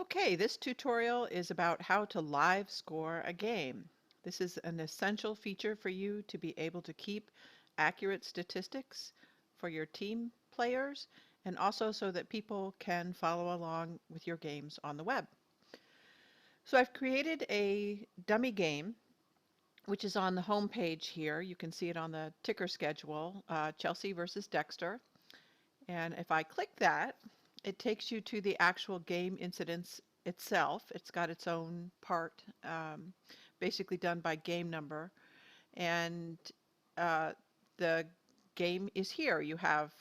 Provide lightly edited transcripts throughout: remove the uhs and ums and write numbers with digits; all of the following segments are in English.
Okay, this tutorial is about how to live score a game. This is an essential feature for you to be able to keep accurate statistics for your team players and also so that people can follow along with your games on the web. So I've created a dummy game which is on the home page here. You can see it on the ticker schedule, Chelsea versus Dexter. And if I click that, it takes you to the actual game incidents itself. It's got its own part, basically done by game number. And uh, the game is here. You have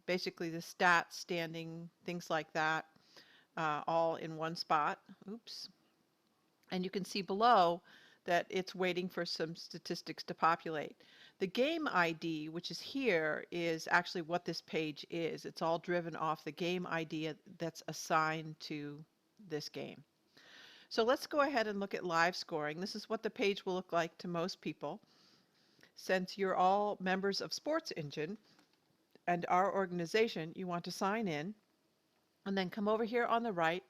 basically the stats, standing, things like that, all in one spot. Oops. And you can see below that it's waiting for some statistics to populate. The game ID, which is here, is actually what this page is. It's all driven off the game ID that's assigned to this game. So let's go ahead and look at live scoring. This is what the page will look like to most people. Since you're all members of Sports Engine and our organization, you want to sign in and then come over here on the right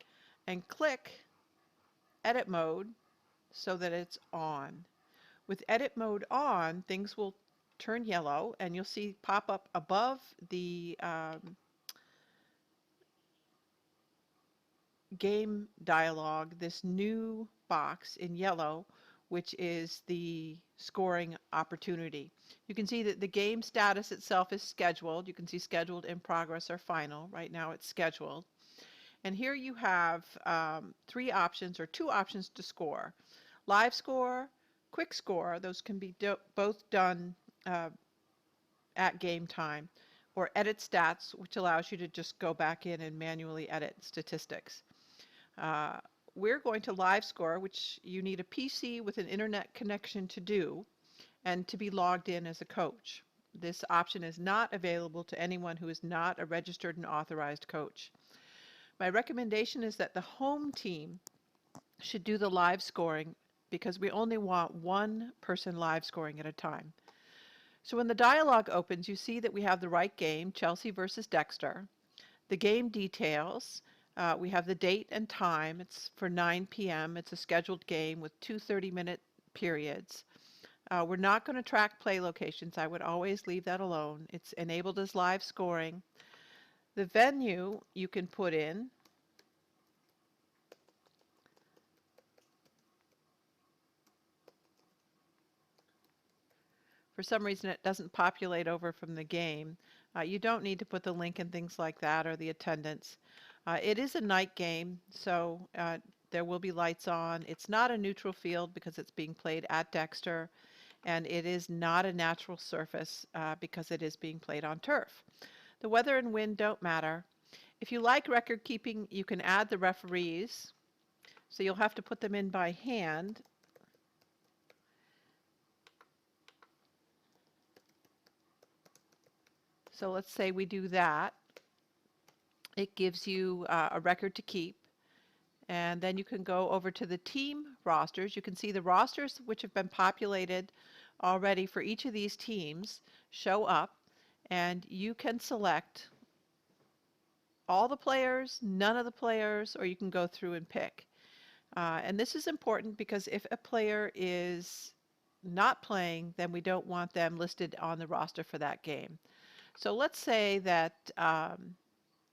and click Edit Mode so that it's on. With edit mode on, things will turn yellow and you'll see pop up above the game dialog this new box in yellow, which is the scoring opportunity. You can see that the game status itself is scheduled. You can see scheduled, in progress, or final. Right now it's scheduled. And here you have three options or two options to score. Live score, quick score, those can be both done uh, at game time, or edit stats, which allows you to just go back in and manually edit statistics. Uh, we're going to live score, which you need a PC with an internet connection to do and to be logged in as a coach. This option is not available to anyone who is not a registered and authorized coach. My recommendation is that the home team should do the live scoring because we only want one person live scoring at a time. So when the dialog opens, you see that we have the right game, Chelsea versus Dexter. The game details, we have the date and time. It's for 9 p.m. It's a scheduled game with two 30-minute periods. We're not going to track play locations. I would always leave that alone. It's enabled as live scoring. The venue you can put in. For some reason, it doesn't populate over from the game. You don't need to put the link and things like that or the attendance. It is a night game, so there will be lights on. It's not a neutral field because it's being played at Dexter, and it is not a natural surface because it is being played on turf. The weather and wind don't matter. If you like record keeping, you can add the referees. So you'll have to put them in by hand. So let's say we do that. It gives you a record to keep. And then you can go over to the team rosters. You can see the rosters which have been populated already for each of these teams show up. And you can select all the players, none of the players, or you can go through and pick. And this is important because if a player is not playing, then we don't want them listed on the roster for that game. So let's say that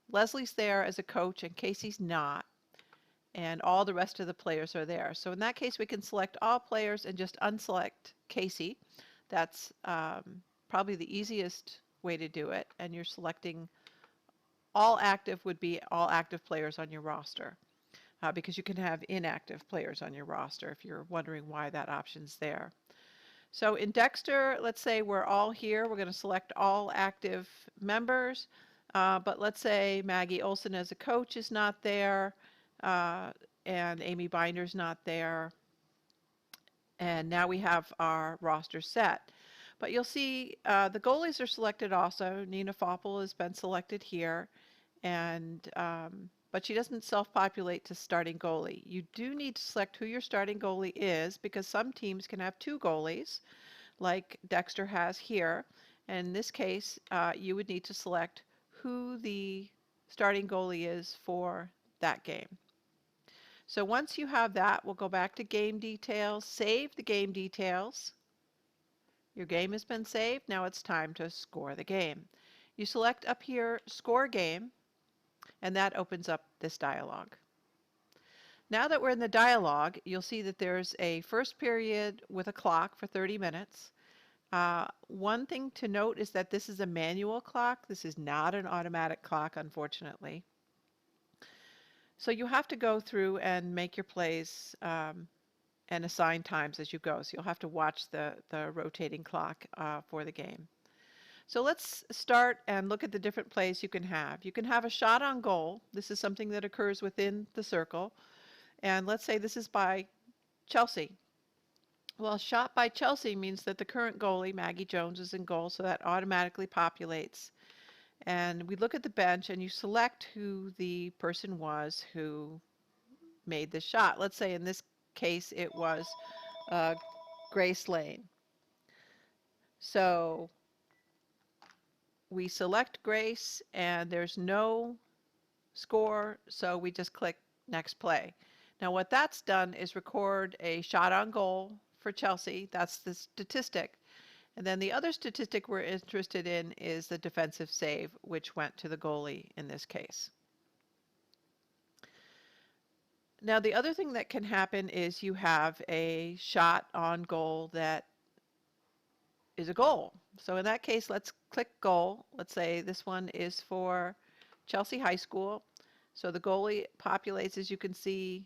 Leslie's there as a coach and Casey's not, and all the rest of the players are there. So in that case, we can select all players and just unselect Casey. That's probably the easiest way to do it. And you're selecting all active would be all active players on your roster because you can have inactive players on your roster if you're wondering why that option's there. So in Dexter, let's say we're all here. We're going to select all active members. But let's say Maggie Olson as a coach is not there, and Amy Binder's not there. And now we have our roster set. But you'll see the goalies are selected also. Nina Foppel has been selected here, and but she doesn't self-populate to starting goalie. You do need to select who your starting goalie is because some teams can have two goalies, like Dexter has here. And in this case, you would need to select who the starting goalie is for that game. So once you have that, we'll go back to game details, save the game details. Your game has been saved. Now it's time to score the game. You select up here, Score Game, and that opens up this dialog. Now that we're in the dialog, you'll see that there's a first period with a clock for 30 minutes. One thing to note is that this is a manual clock. This is not an automatic clock, unfortunately. So you have to go through and make your plays and assign times as you go. So you'll have to watch the rotating clock for the game. So let's start and look at the different plays you can have. You can have a shot on goal. This is something that occurs within the circle. And let's say this is by Chelsea. Well, shot by Chelsea means that the current goalie, Maggie Jones, is in goal, so that automatically populates. And we look at the bench and you select who the person was who made the shot. Let's say in this case it was Grace Lane. So we select Grace and there's no score, so we just click next play. Now what that's done is record a shot on goal for Chelsea. That's the statistic. And then the other statistic we're interested in is the defensive save, which went to the goalie in this case. Now the other thing that can happen is you have a shot on goal that is a goal. So in that case, let's click goal. Let's say this one is for Chelsea High School. So the goalie populates, as you can see,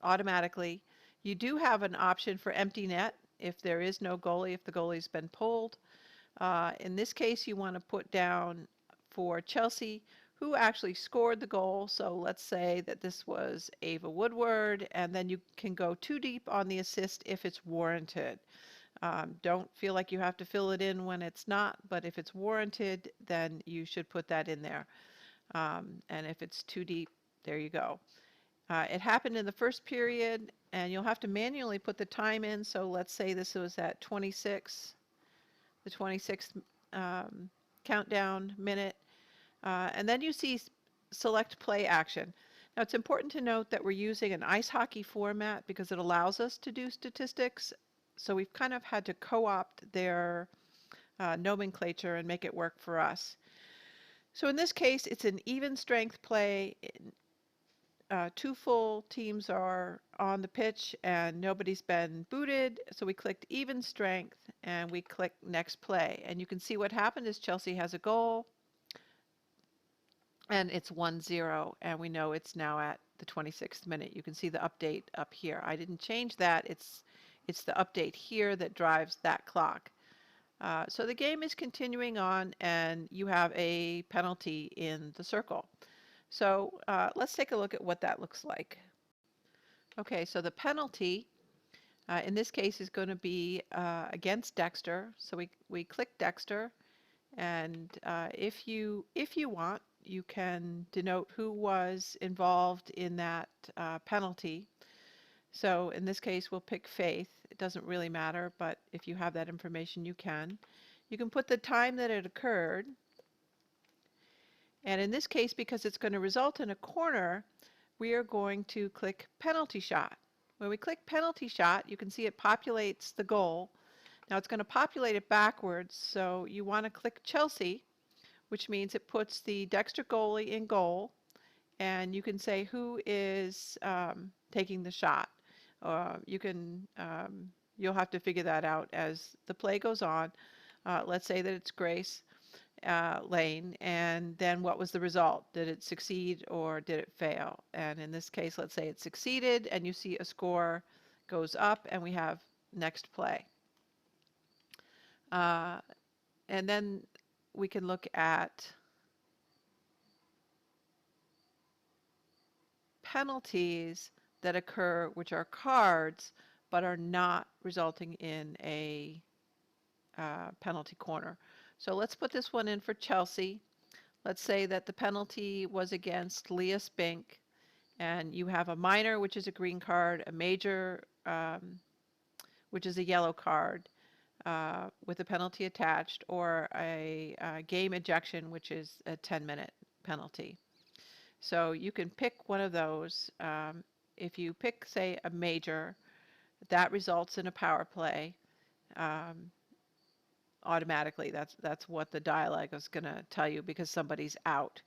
automatically. You do have an option for empty net if there is no goalie, if the goalie's been pulled. In this case, you want to put down for Chelsea who actually scored the goal. So let's say that this was Ava Woodward, and then you can go too deep on the assist if it's warranted. Don't feel like you have to fill it in when it's not, but if it's warranted, then you should put that in there. And if it's too deep, there you go. It happened in the first period, and you'll have to manually put the time in. So let's say this was at 26, the 26th countdown minute. And then you see select play action. Now it's important to note that we're using an ice hockey format because it allows us to do statistics. So we've kind of had to co-opt their nomenclature and make it work for us. So in this case, it's an even strength play. Two full teams are on the pitch and nobody's been booted. So we clicked even strength and we click next play. And you can see what happened is Chelsea has a goal and it's 1-0, and we know it's now at the 26th minute. You can see the update up here. I didn't change that. It's the update here that drives that clock. So the game is continuing on and you have a penalty in the circle. So let's take a look at what that looks like. Okay, so the penalty in this case is going to be against Dexter. So we click Dexter, and if you want, you can denote who was involved in that penalty. So in this case, we'll pick Faith. It doesn't really matter, but if you have that information, you can. You can put the time that it occurred. And in this case, because it's going to result in a corner, we are going to click penalty shot. When we click penalty shot, you can see it populates the goal. Now it's going to populate it backwards, so you want to click Chelsea, which means it puts the Dexter goalie in goal, and you can say who is taking the shot. You'll have to figure that out as the play goes on. Let's say that it's Grace Lane, and then what was the result? Did it succeed or did it fail? And in this case, let's say it succeeded, and you see a score goes up, and we have next play. And then we can look at penalties that occur, which are cards, but are not resulting in a penalty corner. So let's put this one in for Chelsea. Let's say that the penalty was against Leah Spink, and you have a minor, which is a green card, a major, which is a yellow card with a penalty attached, or a game ejection, which is a 10-minute penalty. So you can pick one of those. If you pick, say, a major, that results in a power play um, automatically. That's what the dialogue is going to tell you because somebody's out.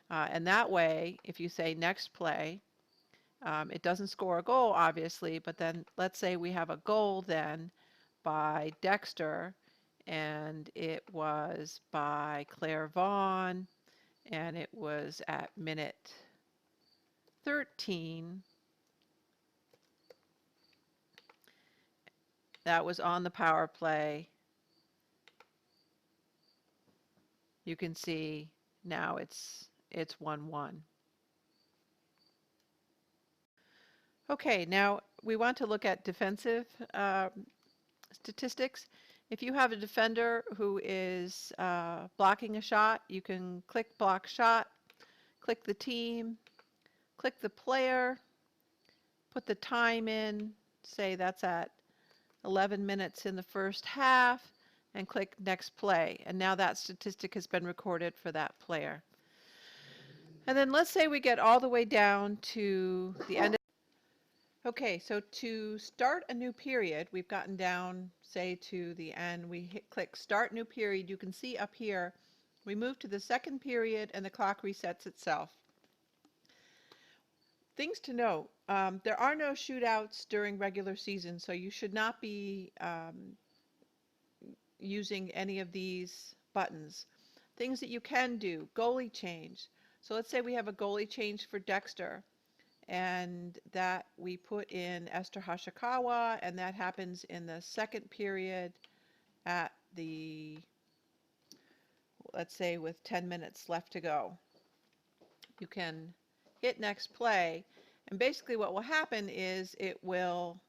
And that way, if you say next play, it doesn't score a goal, obviously, but then let's say we have a goal then by Dexter, and it was by Claire Vaughn, and it was at minute 13. That was on the power play. You can see now it's 1-1. Okay, now we want to look at defensive statistics. If you have a defender who is blocking a shot, you can click block shot, click the team, click the player, put the time in, say that's at 11 minutes in the first half, and click next play. And now that statistic has been recorded for that player. And then let's say we get all the way down to the end. Okay, so to start a new period, we've gotten down, say, to the end. We click Start New Period. You can see up here, we move to the second period and the clock resets itself. Things to note, there are no shootouts during regular season, so you should not be using any of these buttons. Things that you can do, goalie change. So let's say we have a goalie change for Dexter, and that we put in Esther Hashikawa, and that happens in the second period at the, let's say with 10 minutes left to go. You can hit next play, and basically what will happen is it will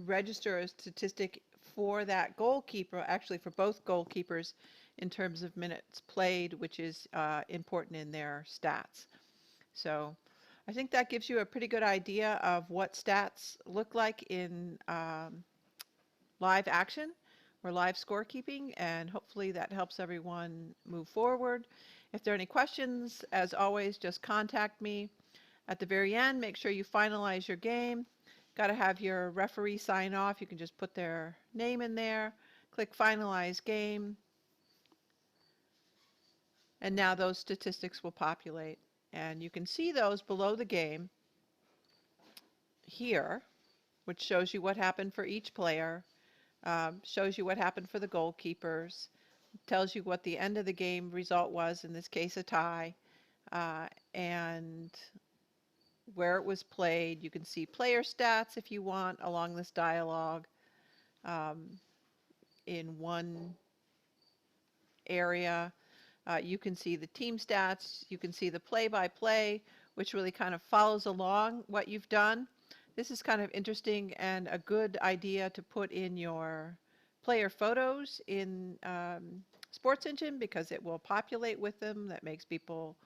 register a statistic for that goalkeeper, actually for both goalkeepers in terms of minutes played, which is important in their stats. So I think that gives you a pretty good idea of what stats look like in live action or live scorekeeping, and hopefully that helps everyone move forward. If there are any questions, as always, just contact me. At the very end, make sure you finalize your game. Got to have your referee sign off. You can just put their name in there, click Finalize Game, and now those statistics will populate. And you can see those below the game here, which shows you what happened for each player, shows you what happened for the goalkeepers, tells you what the end of the game result was, in this case a tie, and where it was played. You can see player stats if you want along this dialogue in one area. You can see the team stats. You can see the play-by-play, which really kind of follows along what you've done. This is kind of interesting and a good idea to put in your player photos in Sports Engine because it will populate with them. That makes people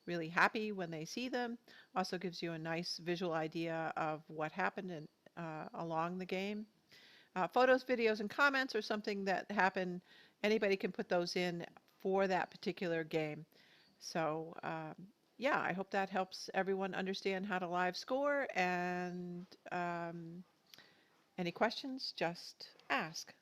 really happy when they see them. Also gives you a nice visual idea of what happened along the game. Photos, videos, and comments are something that happen. Anybody can put those in for that particular game. So yeah, I hope that helps everyone understand how to live score, and any questions, just ask.